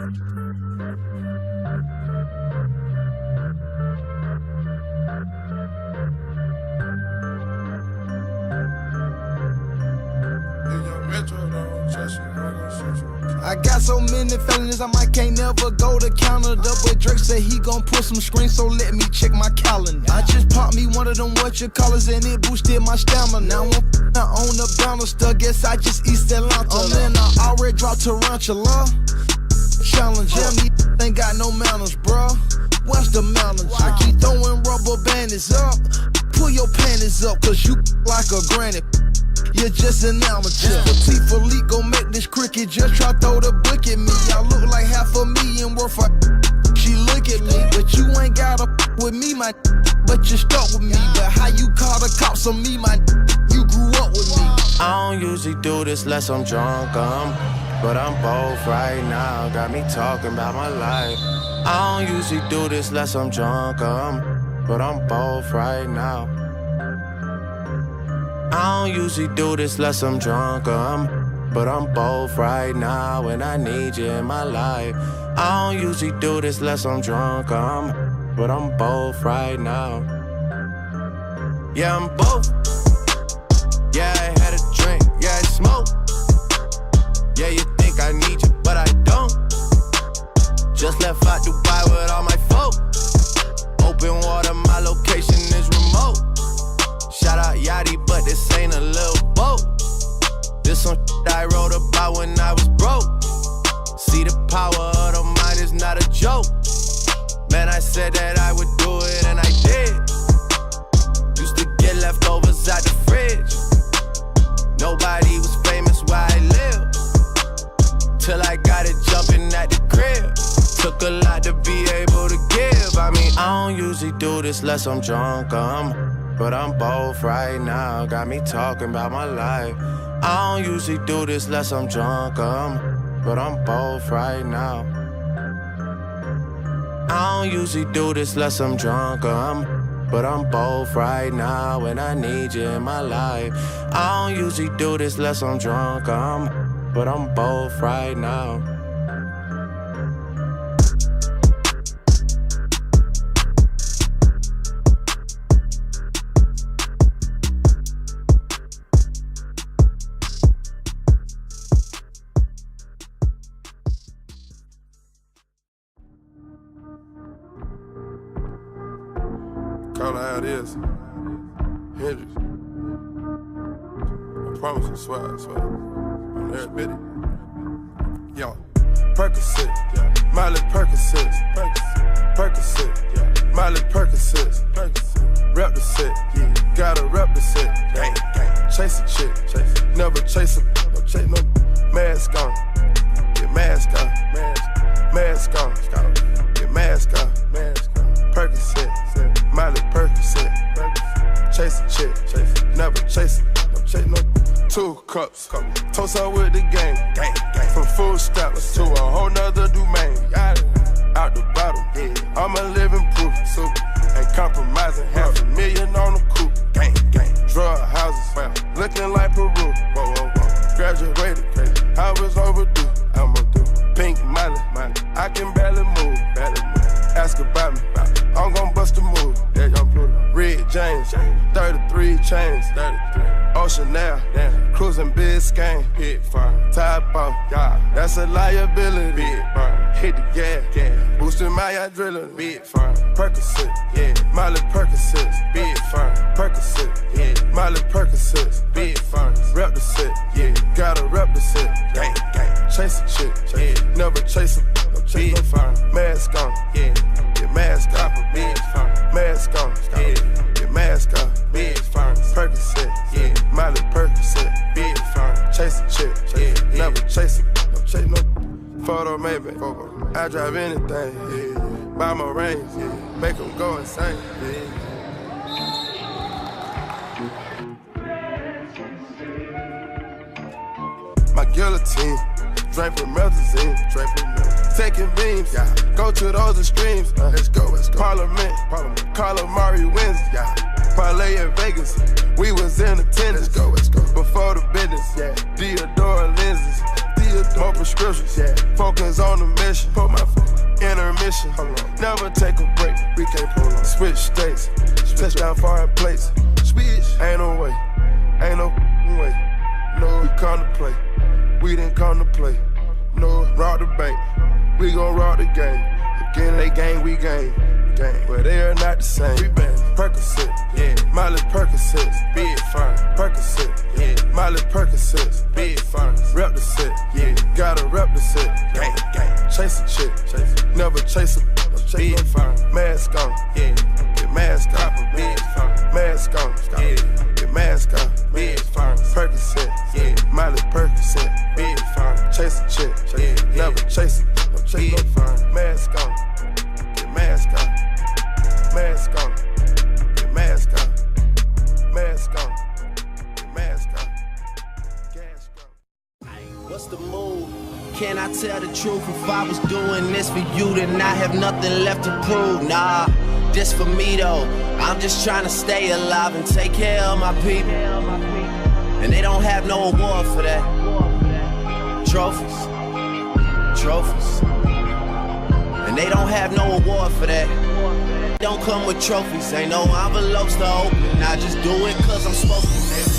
I got so many felonies, I might can't never go to Canada. But Drake said he gon' put some screens, so let me check my calendar. I just popped me one of them whatchamacallits and it boosted my stamina. Now I'm on the banister, guess I just East Atlanta. Then I already dropped Tarantula. Challenger, me ain't got no manners, bruh. What's the manners? I keep throwing rubber bandits up. Pull your panties up, cause you like a granny. You're just an amateur. Latifah Lee gon' make this cricket. Just try throw the book at me. Y'all look like $500,000 worth of. She look at me, but you ain't gotta with me, my. But you stuck with me. But how you call the cops on me, my? You grew up with me. I don't usually do this unless I'm drunk, but I'm both right now. Got me talking about my life. I don't usually do this unless I'm drunk, but I'm both right now. I don't usually do this unless I'm drunk, but I'm both right now and I need you in my life. I don't usually do this unless I'm drunk, but I'm both right now. Yeah, I'm both. Yeah, I had a drink, yeah, I smoke. Yeah, you think I need you, but I don't. Just left out Dubai with all my folk. Open water, my location is remote. Shout out Yachty, but this ain't a little boat. This some I wrote about when I was broke. See, the power of the mind is not a joke. Man, I said that I would do it and I did. Used to get leftovers out the fridge. Nobody was famous where I live, till I got it jumping at the crib. Took a lot to be able to give. I mean, I don't usually do this unless I'm drunk, but I'm both right now. Got me talking about my life. I don't usually do this unless I'm drunk, but I'm both right now. I don't usually do this unless I'm drunk, but I'm both right now and I need you in my life. I don't usually do this unless I'm drunk, but I'm both right now. Call it how it is. Hendrix. I promise you, swear. On every bit. Yo, Percocet, Miley Percocet, Percocet, Miley Percocet, rep the set, gotta rep the set, chase a chick, never chase a, no chase no mask on, get mask on, mask on, get mask on, Percocet, Miley Percocet, chase a chick, never chase no 2 cups, toast out with the gang, from food stamps to a whole nother domain, out the bottom, I'm a living proof, ain't compromising, $500,000 on the coupe, drug houses, looking like Peru, graduated, I was overdue, pink Miley, I can barely move, ask about me, I'm gon' bust a move, Red James, 33 chains, Ocean now, cruising Biscayne, top off, that's a liability, hit the gas, boosting my adrenaline, Percocet, Miley Percocet, Percocet, Miley Percocet, rep the set, gotta rep the set, chase a chick, never chase a, no chase no mask on, get mask on, mask on, get mask on, Percocet, Miley Percocet, chase a chick, never chase a, no chase no photo maybe, I drive anything, buy my range, make them go insane, My guillotine, drink with methazine, taking beams, go to those extremes, let's go, Parliament, Calamari wins, parlay in Vegas, we was in attendance, let's go, before the business, Deodora lenses, more prescriptions, 4 Focus on the mission. Put my intermission. Never take a break. We can't prolong. Switch states. Touchdown foreign plates. Switch. Ain't no way. Ain't no way. No, we come to play. We didn't come to play. No, rob the bank. We gon' rob the game. Again, they gang, we gang. But they are not the same. We been Percocet, yeah. Miley Percocet, big fine. Percocet, yeah. Miley Percocet, big fine. Rep the set, yeah. Gotta rep the set, gang, gang. Chase a chick, never chase a big fine. Mask on, yeah. Get mask on, big fine. Mask on, yeah. Get mask on, big fine. Percocet, yeah. Miley Percocet, big fine. Chase a chick, yeah. Never chase a big fine. Mask on, get mask on. Mask on, get mask on, mask on, get mask on, gas on. What's the move? Can I tell the truth? If I was doing this for you, then I have nothing left to prove. Nah, this for me though. I'm just trying to stay alive and take care of my people. And they don't have no award for that. Trophies, trophies. And they don't have no award for that. Don't come with trophies, ain't no envelopes to open. I just do it cause I'm supposed to.